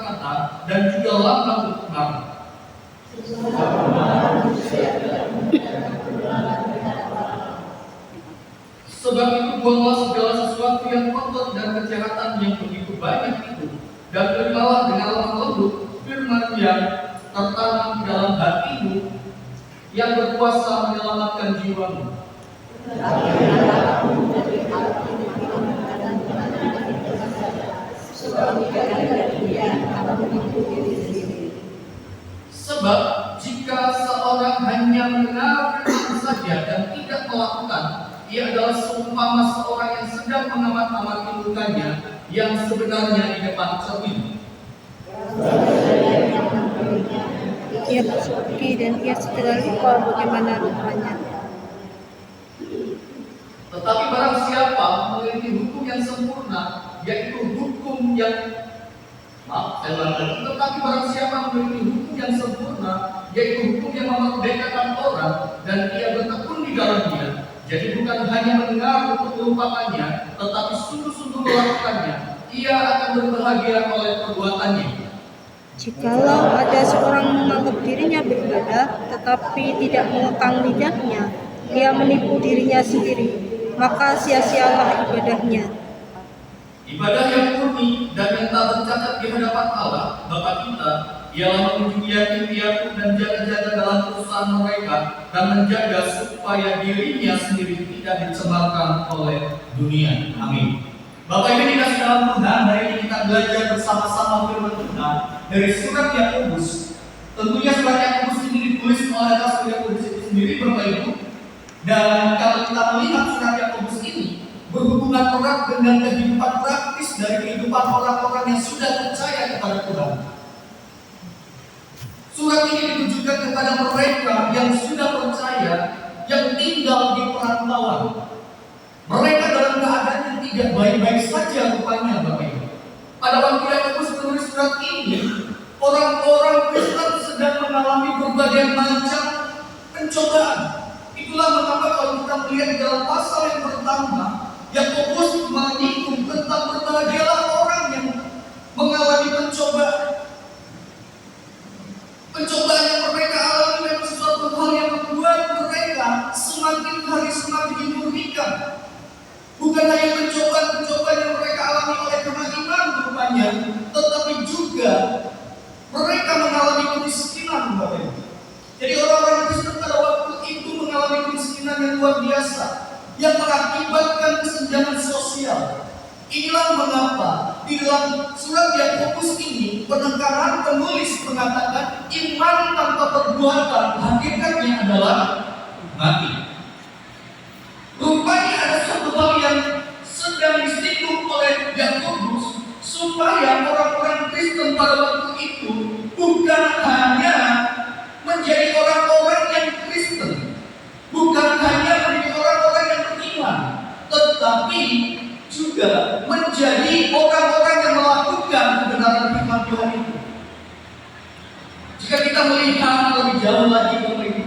kata-kata dan juga lambang hukum. Sebab itu buanglah segala sesuatu yang kotor dan kejahatan yang begitu banyak itu, dan terimalah dengan lemah lembut firman yang tertanam di dalam hatimu, yang berkuasa menyelamatkan jiwamu. Sebab jika seorang hanya mendengar firman saja dan tidak melakukan, ia adalah seumpama seorang yang sedang mengamat-amati lukanya yang sebenarnya di depan cermin. Ia berseperti dan ia segera lupa bagaimana rupanya. Tetapi barang siapa memiliki hukum yang sempurna, yaitu hukum yang tetapi barang siapa memiliki hukum yang sempurna, yaitu hukum yang memerdekakan orang, dan ia bertekun di dalamnya, jadi bukan hanya mendengar untuk melupakannya, tetapi sungguh-sungguh melakukannya, ia akan berbahagia oleh perbuatannya. Jikalau ada seorang menganggap dirinya beribadah, tetapi tidak mengekang lidahnya, ia menipu dirinya sendiri, maka sia-sialah ibadahnya. Ibadah yang murni dan yang tak tercatat di hadapan Allah Bapa kita ialah mengunjungi yatim piatu dan jaga-jaga dalam perusahaan mereka dan menjaga supaya dirinya sendiri tidak dicemarkan oleh dunia. Amin. Bapak Ibu dikasih dalam Tuhan, hari ini kita belajar bersama-sama firman Tuhan dari surat Yakobus. Tentunya surat Yakobus ini ditulis oleh Rasul Yakobus itu sendiri, Bapak Ibu. Dan kalau kita melihat surat Yakobus ini berhubungan erat dengan kehidupan praktis dari kehidupan orang-orang yang sudah percaya kepada Tuhan. Surat ini ditujukan kepada mereka yang sudah percaya, yang tinggal di perantauan. Mereka dalam keadaan yang tidak baik-baik saja rupanya, Bapak Ibu. Pada waktu Yakobus menulis surat ini, orang-orang Kristen sedang mengalami berbagai macam pencobaan. Itulah mengapa kalau kita melihat dalam pasal yang pertama, Yakobus menyinggung tentang berbahagialah orang yang mengalami pencobaan. Pencobaan yang mereka alami memang sesuatu hal yang membuat mereka semakin hari semakin dimurnikan. Bukan hanya pencobaan-pencobaan yang mereka alami oleh karena iman rupanya, tetapi juga mereka mengalami kemiskinan, Bapak Ibu. Jadi orang-orang Kristen pada waktu itu mengalami kemiskinan yang luar biasa, yang mengakibatkan kesenjangan sosial. Inilah mengapa di dalam surat Yakobus ini penekanan penulis mengatakan iman tanpa perbuatan hakikatnya adalah mati. Rupanya ada satu hal yang sedang disinggung oleh Yakobus supaya orang-orang Kristen pada waktu itu bukan hanya menjadi orang-orang yang Kristen, bukan hanya menjadi orang-orang yang beriman, tetapi juga menjadi orang-orang yang melakukan kebenaran firman Tuhan itu. Jika kita melihat lebih jauh lagi, Bapak Ibu,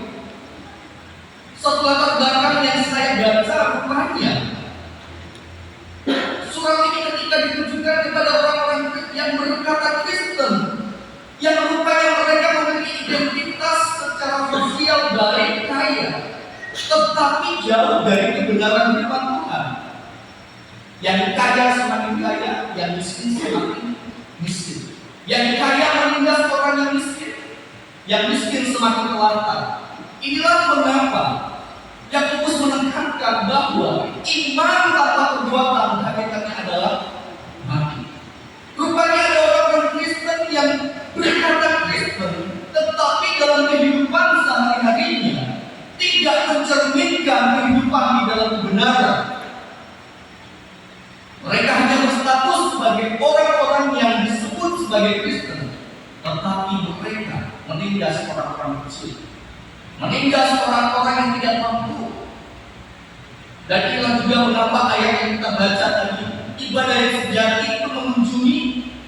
satu latar belakang yang saya baca rupanya surat ini ketika ditujukan kepada orang-orang yang berkata Kristen, yang rupanya mereka memiliki identitas secara sosial baik, kaya, tetapi jauh dari kebenaran firman Tuhan. Yang kaya semakin kaya, yang miskin semakin miskin. Yang kaya menindas orang yang miskin, yang miskin semakin telantar. Inilah mengapa Yakobus menekankan bahwa iman tanpa perbuatan hakikatnya adalah mati. Rupanya ada orang-orang Kristen yang berkata Kristen, tetapi dalam kehidupan sehari-harinya tidak mencerminkan kehidupan di dalam kebenaran. Mereka hanya berstatus sebagai orang-orang yang disebut sebagai Kristen, tetapi mereka menindas orang-orang kecil, menindas orang-orang yang tidak mampu. Dan inilah juga mengapa ayat yang kita baca tadi, ibadah yang sejati itu mengunjungi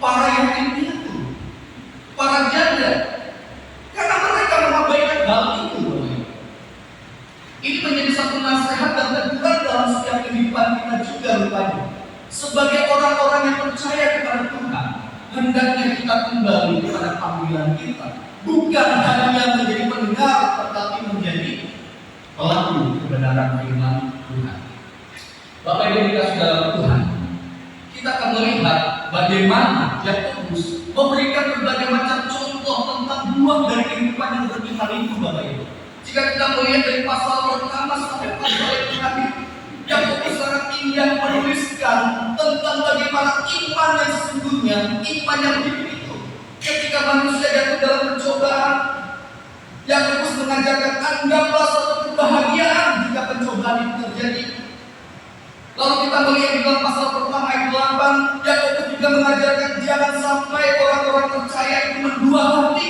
para yatim piatu, para janda, karena mereka mengabaikan hal itu. Ini menjadi satu nasihat dan teguran dalam setiap kehidupan kita juga rupanya. Sebagai orang-orang yang percaya kepada Tuhan, hendaknya kita kita kembali kepada panggilan kita, bukan hanya menjadi pendengar, tetapi menjadi pelaku kebenaran firman Tuhan. Bapak Ibu kita dalam Tuhan, kita akan melihat bagaimana Yakobus memberikan berbagai macam contoh tentang buah dari kehidupan yang beriman itu, Bapak Ibu. Jika kita melihat dari pasal pertama sampai pasal yang terakhir, Yakobus sangat indah menuliskan tentang bagaimana iman yang sesungguhnya, iman yang hidup itu. Ketika manusia jatuh dalam pencobaan, Yakobus mengajarkan anggaplah suatu kebahagiaan jika pencobaan itu terjadi. Lalu kita melihat di dalam pasal pertama ayat 8, Yakobus juga mengajarkan jangan sampai orang-orang percaya itu mendua hati.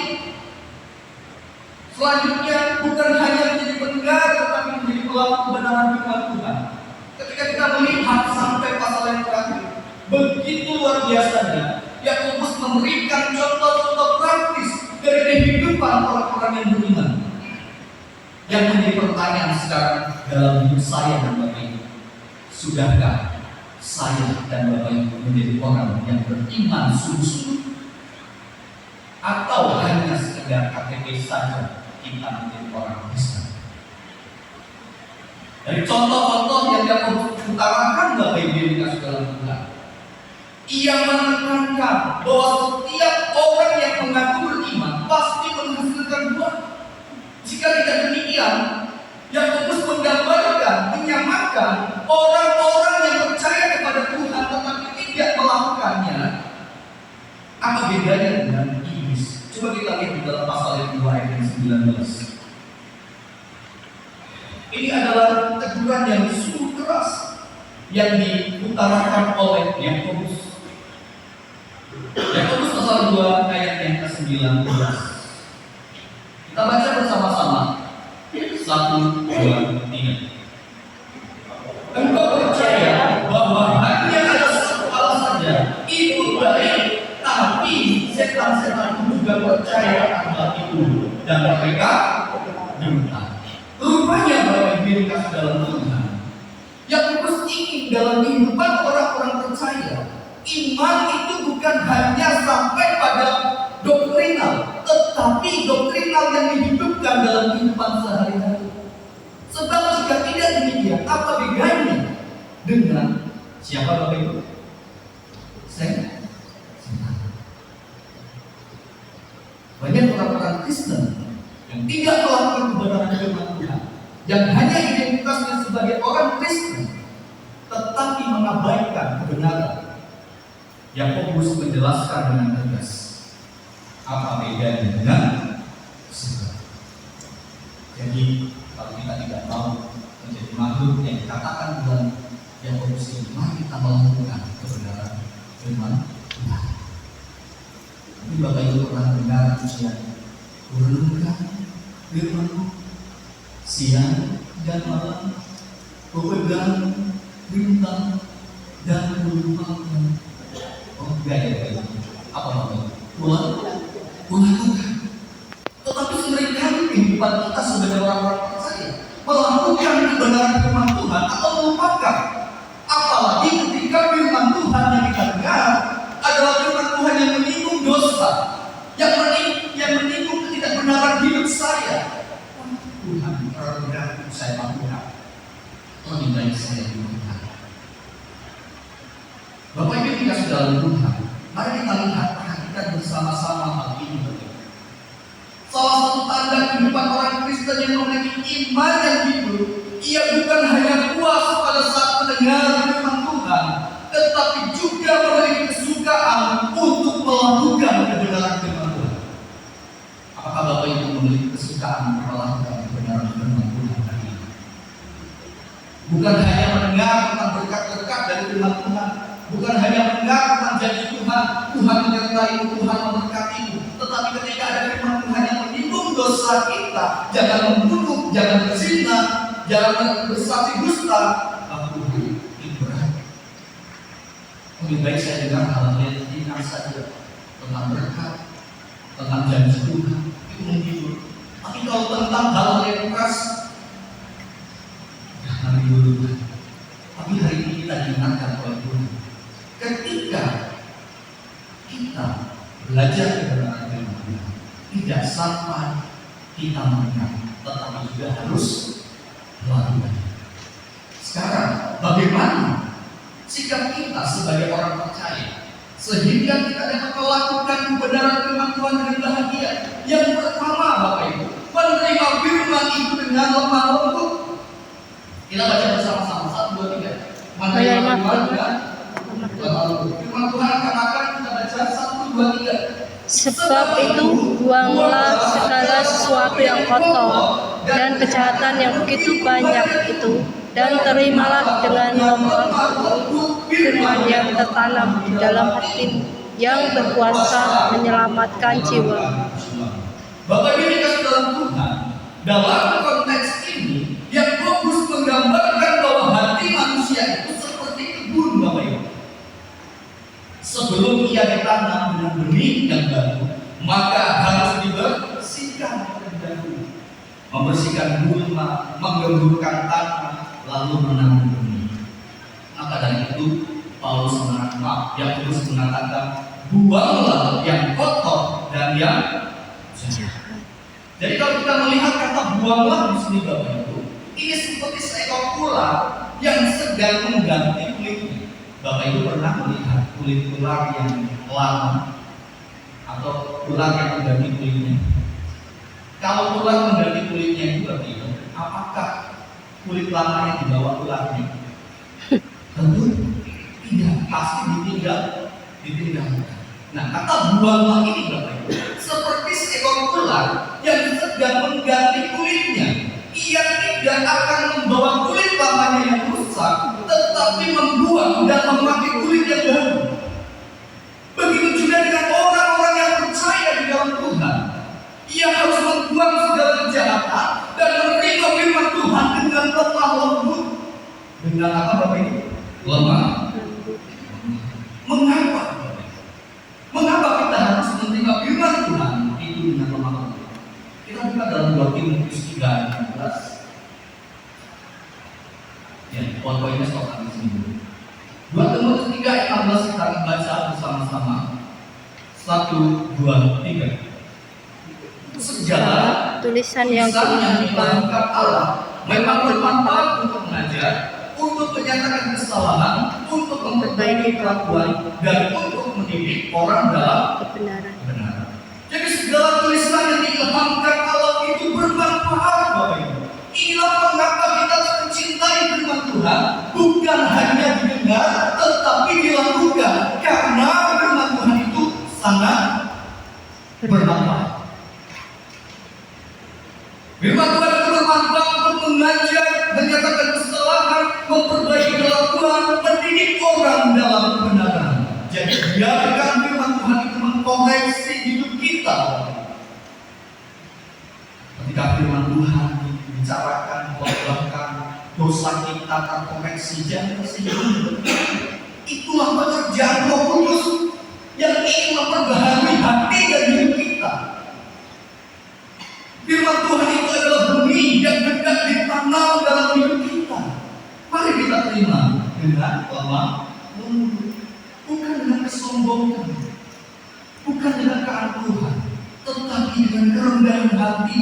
Selanjutnya bukan hanya menjadi pendengar, tetapi menjadi pelaku kebenaran firman Tuhan. Ketika kita melihat sampai pasal yang terakhir, begitu luar biasanya, Yakobus memberikan contoh-contoh praktis dari kehidupan orang-orang yang beriman. Yang menjadi pertanyaan sekarang dalam hidup saya dan Bapak Ibu, sudahkah saya dan Bapak Ibu menjadi orang yang beriman sungguh-sungguh? Atau hanya sekedar KTP saja kita menjadi orang Kristen? Dari contoh-contoh yang Yakobus utarakan Bapak Ibu yang dikasih dalam Tuhan, ia menekankan bahwa setiap orang yang mengaku beriman pasti menghasilkan buah. Jika tidak demikian, Yakobus menggambarkan, menyamakan orang-orang yang percaya kepada Tuhan tetapi tidak melakukannya. Apa bedanya dengan iblis? Coba kita lihat di dalam pasal yang 2 ayat 19. Ini adalah teguran yang sungguh keras yang diutarakan oleh Yakobus. Yakobus pasal 2 ayat yang ke-19. Kita baca bersama-sama. 1, 2, 3. Engkau percaya bahwa hanya ada satu Allah saja, itu baik, tapi setan-setan juga percaya hal itu, dan mereka durhaka. Rupanya Bapak Ibu yang dikasih dalam Tuhan, Yakobus ingin dalam kehidupan orang-orang percaya, iman itu bukan hanya sampai pada doktrinal, tetapi doktrinal yang dihidupkan dalam kehidupan sehari-hari. Sebab jika tidak demikian, apa bedanya dengan siapa Bapak Ibu? Saya. Banyak orang-orang Kristen yang tidak melakukan kebenaran firman Tuhan, yang hanya identitasnya sebagai orang Kristen, tetapi mengabaikan kebenaran. Yakobus menjelaskan dengan tegas apa bedanya dengan surga. Jadi kalau kita tidak mau menjadi makhluk yang dikatakan dalam Yakobus ini, mari kita melakukan kebenaran firman Tuhan. Tapi Bapak Ibu pernah mendengar ujian merenungkan firman siang dan malam, pepegang bintang dan melupakan. Oh enggak ya Bapak Ibu. Apa namanya? Melakukan. Tetapi seringkali kehidupan kita sebagai orang-orang percaya melakukan kebenaran firman Tuhan atau melupakan. Apalagi ketika firman Tuhan yang kita dengar adalah firman Tuhan yang menyinggung dosa, yang menyinggung ketidakbenaran hidup saya. Tuhan berarti saya lakukan. Lebih baik saya dilupakan. Bapak Ibu kita sudah Tuhan, mari kita lihat perhatikan bersama-sama hal ini. Salah satu tanda kehidupan orang Kristen yang memiliki iman yang hidup, ia bukan hanya puas pada saat mendengar firman Tuhan, tetapi juga memiliki kesukaan untuk melakukan kebenaran firman Tuhan. Apakah Bapak Ibu memiliki kesukaan melakukan kebenaran firman Tuhan hari ini? Bukan hanya mendengar tentang berkat-berkat dari firman Tuhan, bukan hanya mendengar tentang janji Tuhan, Tuhan menyertai-mu, Tuhan memberkati-mu, tetapi ketika ada firman Tuhan yang menyinggung dosa kita, jangan membunuh, jangan berzina, jangan bersaksi dusta, aku itu berat. Lebih baik saya dengar hal yang ringan saja tentang berkat, tentang janji Tuhan, itu menghibur. Tapi kalau tentang hal yang keras, jangan dulu. Tapi hari ini kita diingatkan oleh Tuhan. Ketika kita belajar tidak sampai kita menang, tetapi juga harus melakukan. Sekarang bagaimana sikap kita sebagai orang percaya sehingga kita dapat melakukan kebenaran firman Tuhan dengan bahagia? Yang pertama, Bapak Ibu, menerima firman itu dengan lemah lembut. Kita baca bersama-sama 1, 2, 3. Menerima firman dengan lemah lembut. Firman Tuhan katakan, kita baca 1, 2, 3. Sebab itu buanglah segala sesuatu yang kotor dan kejahatan yang begitu banyak itu, dan terimalah dengan lemah lembut firman yang tertanam di dalam hati, yang berkuasa menyelamatkan jiwa. Bapak Ibu dikasih dalam Tuhan, dalam konteks ini yang fokus menggambarkan bahwa hati manusia itu seperti kebun, Bapak Ibu. Sebelum ia ditanam dengan benih yang baru, maka harus dibersihkan terlebih dahulu. Membersihkan gulma, menggemburkan tanah, lalu menanam benih. Maka dari itu Paulus mengatakan, buanglah yang kotor dan yang jahat. Jadi kalau kita melihat kata buanglah di sini, Bapak Ibu, ini seperti seekor ular yang sedang mengganti kulitnya. Bapak Ibu pernah melihat kulit ular yang lama atau ular yang mengganti kulitnya? Kalau ular mengganti kulitnya itu, Bapak Ibu, apakah kulit lama yang dibawa ularnya? Tentu tidak, pasti ditinggalkan. Nah, kata buanglah ini, Bapak Ibu, seperti seekor ular yang sedang mengganti kulitnya. Ia tidak akan membawa kulit lamanya yang rusak, tetapi membuang dan memakai kulit yang baru. Begitu juga dengan orang-orang yang percaya di dalam Tuhan. Ia harus membuang segala kejahatan dan menerima firman Tuhan dengan lemah lembut. Dengan apa, Bapak Ibu? Lemah. Mengapa? Mengapa kita harus menerima firman Tuhan itu dengan lemah lembut? Kita buka dalam 2 Timotius 3:16. Ya, poin-poinnya stop di sini. 2 Timotius 3:16 kita akan baca bersama-sama. 1, 2, 3. Segala tulisan yang dilakukan Allah memang bermanfaat untuk mengajar, untuk menyatakan kesalahan, untuk memperbaiki kelakuan, dan untuk mendidik orang dalam kebenaran. Jadi segala tulisan yang diilhamkan Allah itu bermanfaat, Bapak Ibu. Inilah mengapa kita mencintai firman Tuhan, bukan hanya didengar, tetapi dilakukan, karena firman Tuhan itu sangat bermanfaat. Firman Tuhan itu bermanfaat untuk mengajar, menyatakan kesalahan, memperbaiki kelakuan, mendidik orang dalam kebenaran. Jadi biarkan firman Tuhan itu mengkoreksi hidup kita. Ketika firman Tuhan dibicarakan, bahkan dosa kita terkoreksi, jangan tersinggung. Itulah pekerjaan Roh Kudus yang ingin memperbaharui hati dan hidup kita. Firman Tuhan itu adalah benih yang hendak ditanam dalam hidup kita. Mari kita terima dengan lemah lembut, bukan dengan kesombongan, bukan dengan keangkuhan, tetapi dengan kerendahan hati.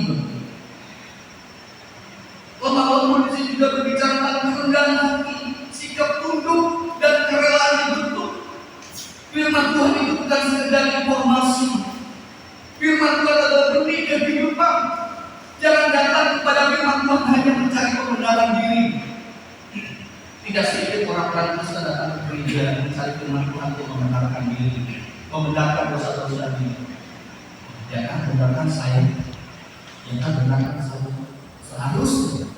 Lemah lembut di sini juga berbicara tentang kerendahan hati, sikap tunduk dan kerelaan dibentuk. Firman Tuhan itu bukan sekedar informasi. Firman Tuhan adalah benih kehidupan. Jangan datang kepada firman Tuhan hanya mencari pembenaran diri. Tidak sedikit orang-orang Kristen datang ke gereja mencari firman Tuhan untuk membenarkan diri, membenarkan dosa-dosa diri. Ya kan, benarkan saya. Ya kan, benarkan saya. Seharusnya.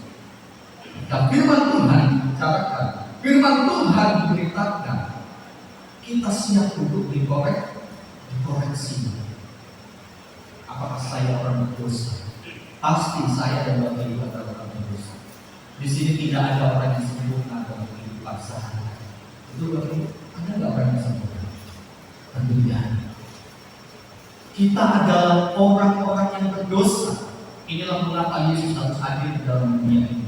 Dan firman Tuhan katakan, firman Tuhan beritakan, kita siap untuk dikoreksi. Apakah saya orang berdosa? Pasti saya dan Bapak Ibu adalah orang berdosa. Di sini tidak ada orang yang sempurna dalam kehidupan sehari-hari. Itu Bapak Ibu, ada nggak orang yang sempurna? Tentu tidak. Kita adalah orang-orang yang berdosa. Inilah mengapa Yesus harus hadir di dalam dunia ini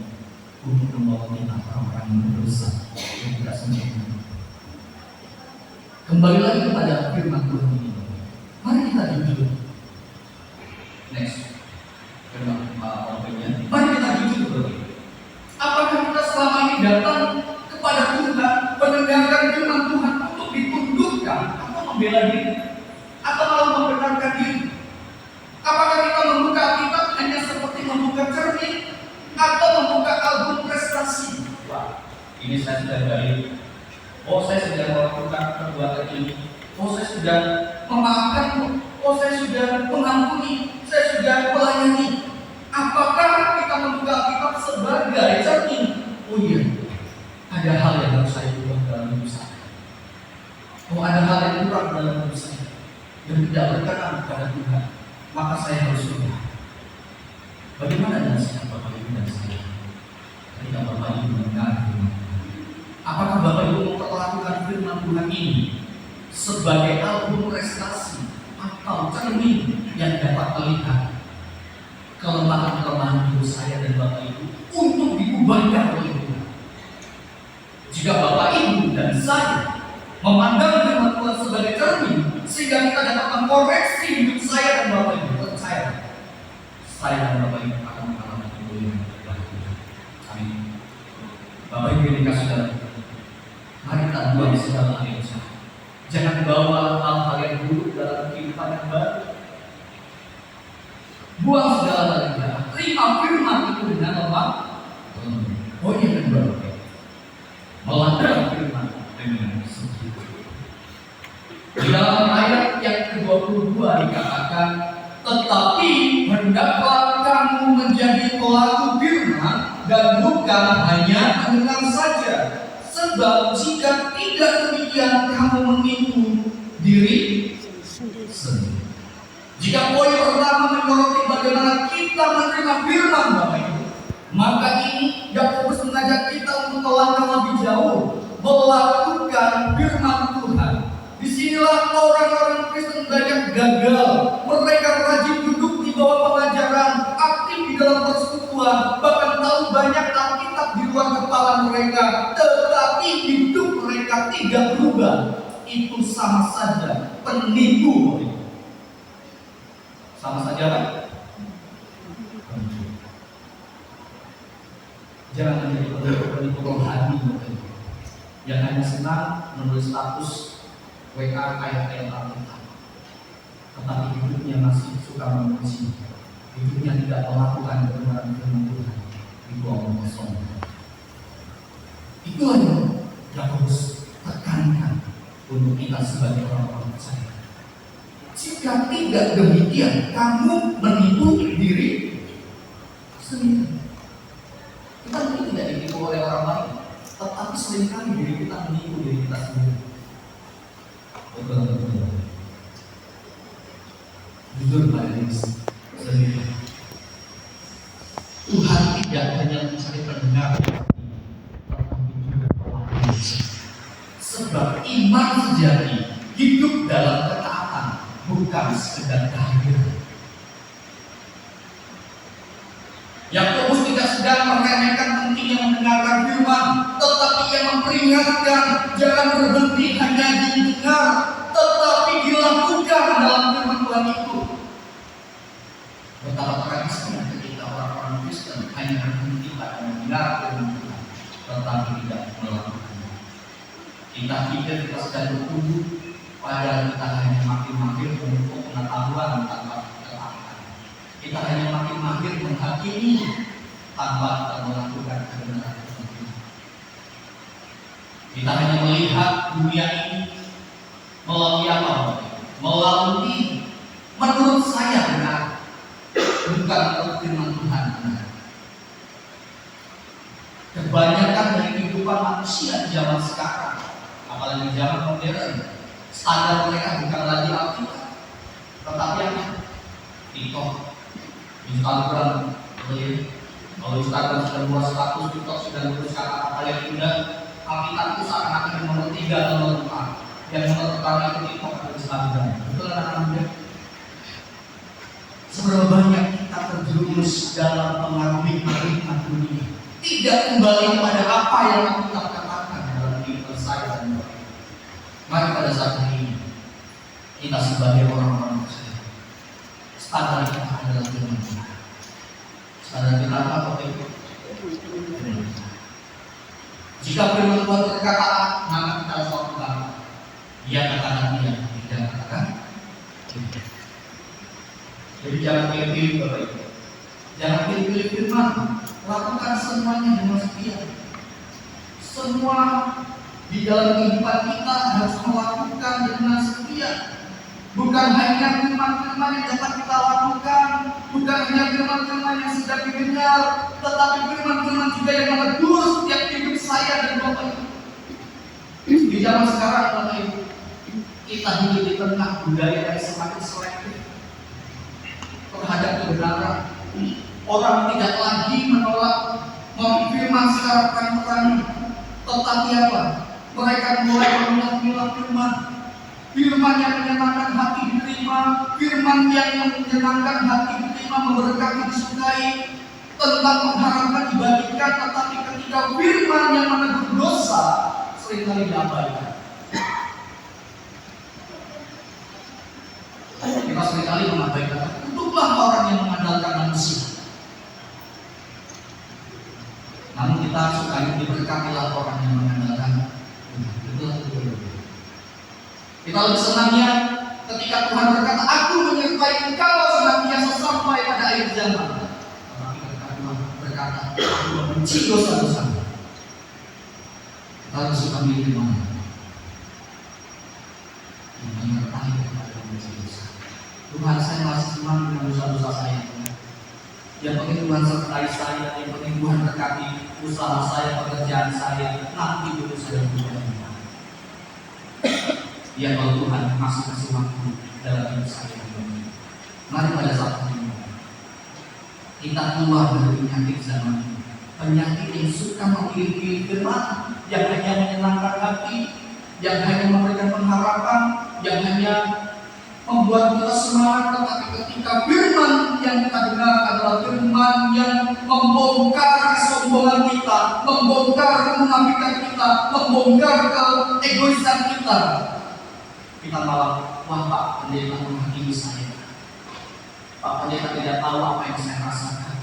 untuk membawa kita orang-orang yang berdosa yang tidak sempurna. Kembali lagi kepada firman Tuhan ini. Mari kita jujur. saya sudah baik. Oh, saya sudah melakukan perbuatan ini. Oh, saya sudah memaafkan. Oh, saya sudah mengampuni. Saya sudah melayani. Apakah kita membuka kitab sebagai cermin? Oh iya, ada hal yang harus saya ubah dalam hidup saya. Oh, ada hal yang kurang dalam hidup saya yang tidak berkenan kepada Tuhan. Maka saya harus ubah. Bagaimana dengan sikap Bapak Ibu dan saya? Ketika Bapak Ibu mendengar firman Tuhan, apakah Bapak Ibu memperlakukan firman Tuhan ini sebagai album prestasi atau cermin yang dapat melihat kelemahan-kelemahan hidup saya dan Bapak Ibu untuk diubahkan oleh Tuhan? Jika Bapak Ibu dan saya memandang firman Tuhan sebagai cermin sehingga kita dapat mengkoreksi hidup saya dan Bapak Ibu, percaya saya dan Bapak Ibu akan mengalami kemuliaan dari Tuhan. Amin. Bapak Ibu yang dikasihi dalam Tuhan, mari kita buang segala yang jahat. Jangan bawa hal-hal yang buruk dalam kehidupan yang baru. Buang segala hal yang jahat. Terima firman itu dengan lemah. Oh iya, kedua, melanggar firman dengan sempurna. Di dalam ayat yang ke-22 dikatakan, tetapi hendaklah kamu menjadi pelaku firman dan bukan hanya mendengar saja. Sebab jika tidak demikian kamu menipu diri sendiri. Jika poin pertama menyoroti bagaimana kita menerima firman Bapak Ibu, maka ini Yakobus mengajak kita untuk melangkah lebih jauh, melakukan firman Tuhan. Disinilah orang-orang Kristen banyak gagal. Mereka rajin duduk di bawah pengajaran, aktif di dalam persekutuan, bahkan tahu banyak Alkitab di luar kepala mereka, tetapi hidup mereka tidak berubah. Itu sama saja penipu. Sama saja kan? Jangan menjadi penipu rohani yang hanya senang menulis status WA ayat-ayat Alkitab, tetapi hidupnya masih suka memuji, hidupnya tidak melakukan kebenaran firman Tuhan, itu omong kosong. Itulah yang Yakobus tekankan untuk kita sebagai orang-orang percaya. Jika tidak demikian, kamu menipu diri sendiri. Kita mungkin tidak ditipu oleh orang lain, tetapi seringkali diri kita menipu diri kita sendiri. Betul. Jujur pada diri sendiri. Tuhan tidak hanya mencari pendengar, tetapi juga pelaku. Sebab iman sejati hidup dalam ketaatan, bukan sekedar kehadiran. Yakobus tidak sedang meremehkan pentingnya mendengarkan firman, tetapi ia memperingatkan jangan berhenti hanya didengar, tetapi dilakukan dalam firman Tuhan itu. Betapa tragisnya ketika orang-orang Kristen hanya berhenti pada mendengar firman Tuhan, tetapi tidak melakukannya. Kita pikir kita sedang bertumbuh, padahal kita hanya makin menumpuk pengetahuan tanpa ketaatan. Kita hanya makin menghakimi tanpa kita melakukan kebenaran Tuhan. Kita hanya melihat dunia ini melalui apa? Melalui menurut saya benar, bukan menurut firman Tuhan benar. Kebanyakan dari kehidupan manusia di zaman sekarang, apalagi zaman modern, standar mereka bukan lagi Alkitab, tetapi apa? TikTok, Instagram, kalau Instagram sudah buat status, TikTok sudah menulis kata-kata yang indah, Alkitab itu seakan-akan nomor 3 atau nomor 4. Yang nomor pertama itu TikTok atau Instagram. Betul anak-anak? Seberapa banyak kita terjerumus dalam pengaruh hikmat dunia, tidak kembali kepada apa yang kita katakan dalam diri saya dan Bapak. Mari pada saat ini kita sebagai orang-orang percaya, standar kita adalah firman Tuhan. Standar kita apa? Jika firman Tuhan berkata A, maka kita harus lakukan A. Dia katakan iya, tidak katakan tidak. Jadi jangan pilih-pilih Bapak Ibu. Jangan pilih-pilih firman. Lakukan semuanya dengan setia. semua di dalam kehidupan kita harus melakukan dengan setia. Bukan hanya firman-firman yang dapat kita lakukan, bukan hanya firman-firman yang sudah didengar, tetapi firman-firman juga yang menegur setiap hidup saya dan Bapak Ibu. Di zaman sekarang Bapak Ibu, kita hidup di tengah budaya yang semakin selektif terhadap kebenaran. Orang tidak lagi menolak firman secara terang-terang, tetapi apa? Mereka mulai memilah-milah firman. Firman yang menyenangkan hati diterima, firman yang menyenangkan hati diterima, memberkati disukai, tentang mengharapkan dibagikan, tetapi ketika firman yang menegur dosa seringkali diabaikan. Kita seringkali mengabaikan. Untuklah orang yang mengandalkan manusia. Namun kita suka diberkatilah orang yang mengandalkan. Betul. Kita lebih senangnya ketika Tuhan berkata, aku menyertai engkau senantiasa sampai pada akhir zaman. Tetapi ketika Tuhan berkata, aku membenci dosa-dosa. Kita lebih suka milih mana? Menyertai kepada membenci dosa. Tuhan, saya masih senang dengan dosa-dosa saya. Yang penting Tuhan sertai saya, yang penting Tuhan berkati usaha saya, pekerjaan saya, nanti dulu saya berbuat. Ya kalau Tuhan masih kasih waktu dalam hidup saya. Mari pada saat ini kita keluar dari penyakit zaman ini. Penyakit yang suka memilih firman, yang hanya menyenangkan hati, yang hanya memberikan pengharapan, yang hanya membuat kita semangat, tetapi ketika firman yang kita dengar adalah firman yang membongkar kesombongan kita, membongkar kemunafikan kita, membongkar keegoisan kita malah, wah Pak Pendeta menghakimi saya. Pak Pendeta tidak tahu apa yang saya rasakan.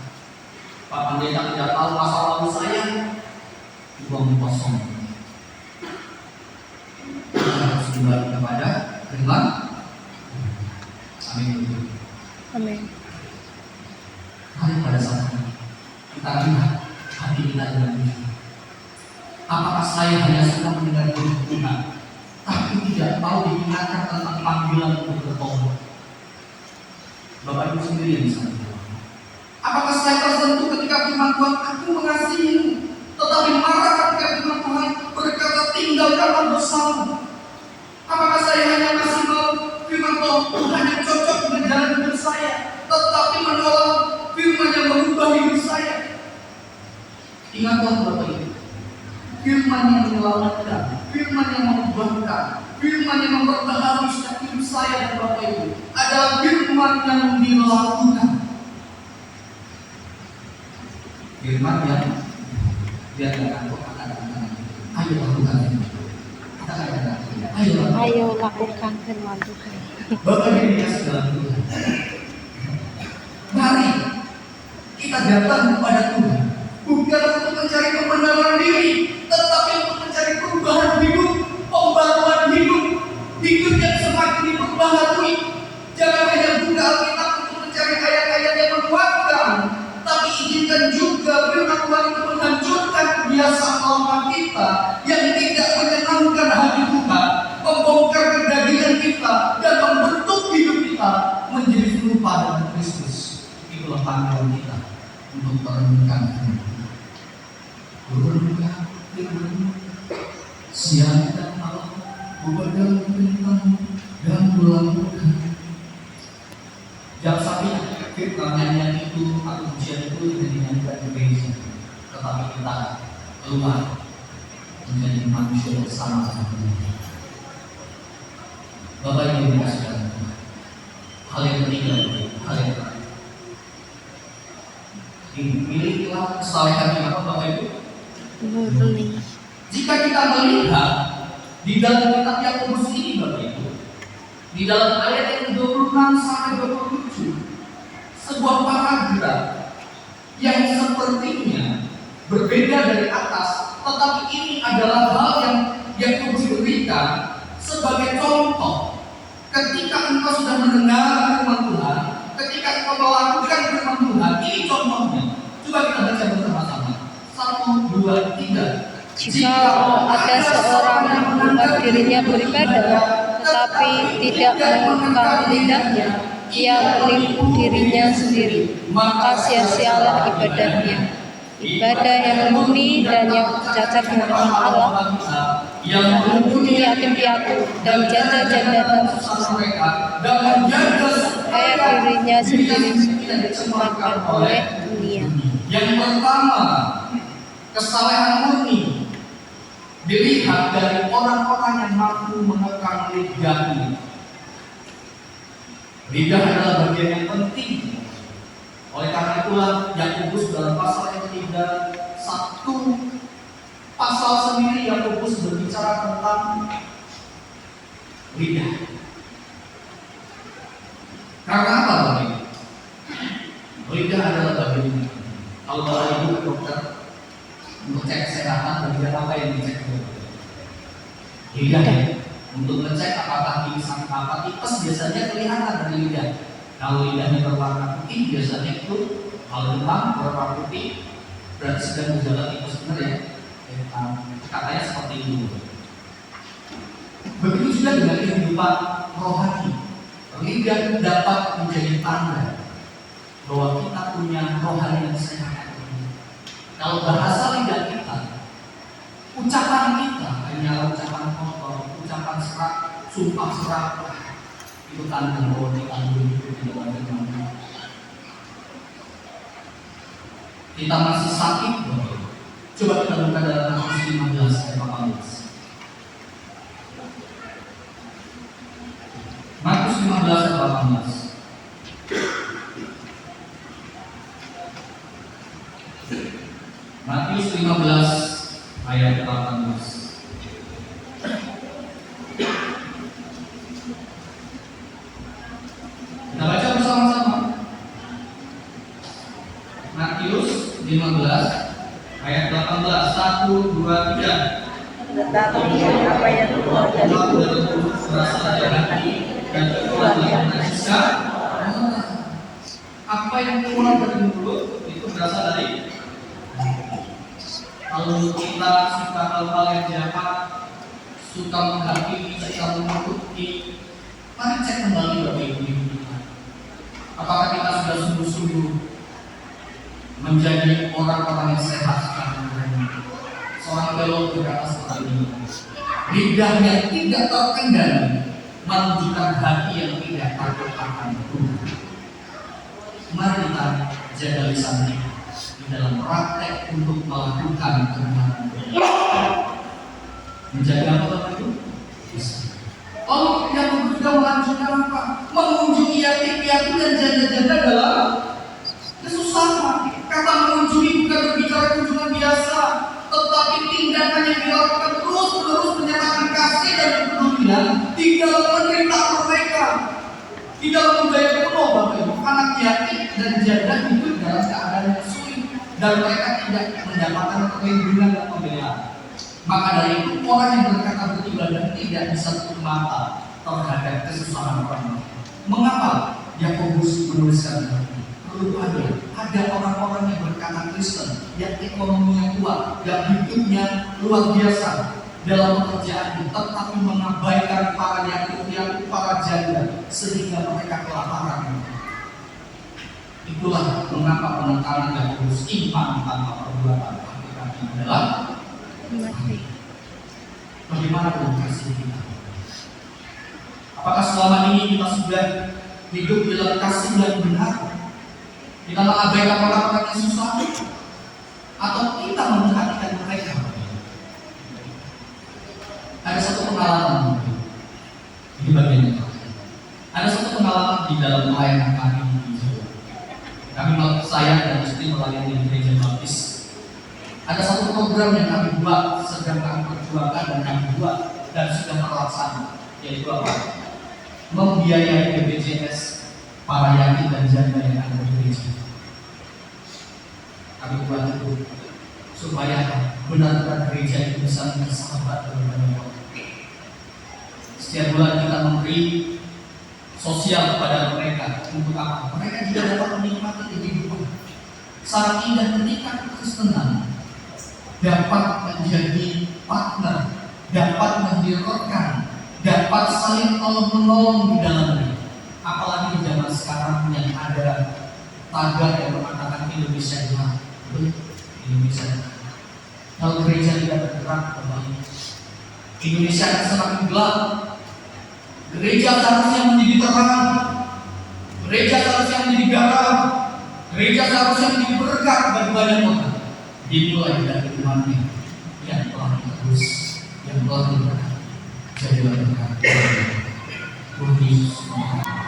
Pak Pendeta tidak tahu masa lalu saya. Buang kosong. Kita harus kembali kepada firman. Amin. Amin. Mari pada saat ini kita lihat hati kita dengan ini. Apakah saya hanya suka mendengar Tuhan, tapi tidak mau diingatkan tentang panggilan untuk bertobat? Bapak Ibu sendiri yang bisa menjawab. Apakah saya tersentuh ketika firman Tuhan, aku mengasihimu, tetapi marah ketika firman Tuhan berkata, tinggalkanlah dosamu? Apakah saya hanya masih mau firman Tuhan yang cocok dengan jalan hidup saya, tetapi menolak firman yang merubah hidup saya? Ingatlah Bapak Ibu, firman yang menyelamatkan, firman yang mengubahkan, firman yang memperbaharui setiap hidup saya dan Bapak Ibu adalah firman yang dilakukan. Firman yang diadakan katakan, ayo lakukan firman. Katakan, Ayo lakukan firman Tuhan. Bapak Ibu dikasih dalam Tuhan. Mari kita datang kepada Tuhan, bukan untuk mencari kebenaran diri, tetapi untuk mencari perubahan hidup, pembaruan hidup, hidup yang semakin diperbaharui. Jangan hanya buka Alkitab untuk mencari ayat-ayat yang menguatkan, tapi izinkan juga firman Tuhan itu menghancurkan kebiasaan lama kita yang tidak menyenangkan hati Tuhan, membongkar kedagingan kita dan membentuk hidup kita menjadi serupa dengan Kristus. Itulah panggilan kita untuk merenungkan firman Tuhan. Merenungkan firman, siang dan malam, beberapa tentang dan melakukan. Jangan sampai firman nyanyian itu atau pujian itu dinyanyikan di gereja, tetapi kita keluar menjadi manusia bersama-sama. Bapak Ibu dikasih dalam Tuhan. Hal yang ketiga, hal yang terakhir. Milikilah kesalehan yang apa Bapak Ibu? Murni. Jika kita melihat di dalam kitab Yakobus ini Bapak Ibu, di dalam ayat yang 26 sampai 27, sebuah paragraf yang sepertinya berbeda dari atas, tetapi ini adalah hal yang Yakobus berikan sebagai contoh. Ketika engkau sudah mendengar firman Tuhan, ketika engkau melakukan firman Tuhan, ini contohnya. Coba kita baca bersama-sama. 1, 2, 3. Jika ada seorang membuat dirinya beribadah, tetapi tidak mengekang lidahnya, ia menipu dirinya sendiri, maka sia-sialah ibadahnya. Ibadah yang murni dan yang cacat menghadap Allah, yang mengunjungi yatim piatu dan janda-janda dalam supaya dirinya sendiri diselamatkan oleh dunia. Yang pertama, kesalahan murni dilihat dari orang-orang yang mampu mengekang lidahnya. Lidah adalah bagian yang penting. Oleh karena itulah Yakobus dalam pasal yang ketiga, satu pasal sendiri Yakobus berbicara tentang lidah. Karena apa Bapak? Lidah adalah bagian. Kalau Bapak Ibu ke dokter untuk cek kesehatan, bagian apa yang dicek? Lidah ya. Untuk ngecek apakah ini sakit apa, tipes biasanya kelihatan dari lidah. Kalau lidahnya berwarna putih, biasanya itu kalau demam berwarna putih, berarti sedang berjalan tipes, benar ya? Katanya seperti itu. Begitu juga dengan kehidupan rohani. Lidah dapat menjadi tanda bahwa kita punya rohani yang sehat. Kalau bahasa lidah kita, ucapan kita hanya ucapan kotor, ucapan serak, sumpah serakah, itu tanda bahwa kita hidup tidak bagaimana. Kita masih sakit, coba kita buka dalam Markus 15 ayat 18. Markus 15 ayat 18. Markus 15 ayat 18. Kita baca bersama-sama. Matius 15 ayat 18. 1, 2, 3. Tetapi apa yang keluar dari mulut berasal dari hati, dan keluar yang najis. Apa yang keluar dari mulut itu berasal dari. Kalau kita suka hal-hal yang jahat, suka menghakimi, suka menutupi, mari cek kembali Bapak Ibu kita. Apakah kita sudah sungguh-sungguh menjadi orang-orang yang sehat sekarang? Seorang teolog berkata seperti ini, lidahnya tidak terkendali menunjukkan hati yang tidak takut akan Tuhan. Mari kita jaga lisan kita di dalam praktek untuk melakukan kebenaran. Menjaga apa Bapak Ibu? Lisan. Lalu yang juga melanjutkan apa? Mengunjungi yatim piatu dan janda-janda dalam kesusahan. Kata mengunjungi bukan berbicara kunjungan biasa, tetapi tindakan yang dilakukan terus-menerus menyatakan kasih dan kepedulian di dalam menderita mereka. Di dalam budaya kuno Bapak Ibu, anak yatim dan janda hidup dalam keadaan yang sulit dan mereka tidak mendapatkan perlindungan dan pembelaan. Maka dari itu orang yang berkata beribadah tidak bisa tutup mata terhadap kesusahan orang. Mengapa Yakobus menuliskan ini? Rupanya ada orang-orang yang berkata Kristen, yang ekonominya kuat, yang hidupnya luar biasa dalam pekerjaan, tetapi mengabaikan para yatim, para janda, sehingga mereka kelaparan. Itulah mengapa penekanan Yakobus iman tanpa perbuatan hakikatnya adalah mati. Bagaimana dengan kasih kita? Apakah selama ini kita sudah hidup dalam kasih yang benar? Kita mengabaikan orang-orang yang susah, atau kita memperhatikan mereka? Ada satu pengalaman, ini bagiannya. Ada satu pengalaman di dalam pelayanan kami di Jawa. Saya dan istri melayani di gereja baptis. Ada satu program yang kami buat, sedang kami perjuangkan dan kami buat dan sudah terlaksana, yaitu apa? Membiayai BPJS para yatim dan janda yang ada di gereja. Kami buat itu supaya benar-benar gereja itu bisa bersahabat dengan orang. Setiap bulan kita memberi sosial kepada mereka untuk apa? Mereka juga dapat menikmati kehidupan. Saat indah ketika kekristenan dapat menjadi partner, dapat menjadi rekan, dapat saling tolong-menolong di dalamnya. Apalagi di zaman sekarang yang ada tagar yang mengatakan Indonesia gelap. Indonesia gelap. Kalau gereja tidak bergerak kembali, Indonesia akan semakin gelap. Gereja seharusnya menjadi terang, gereja seharusnya menjadi garam, gereja seharusnya menjadi berkat bagi banyak orang. Dimulai dari umatnya yang telah terus, yang telah berkat. Jadilah berkat. Tuhan Yesus.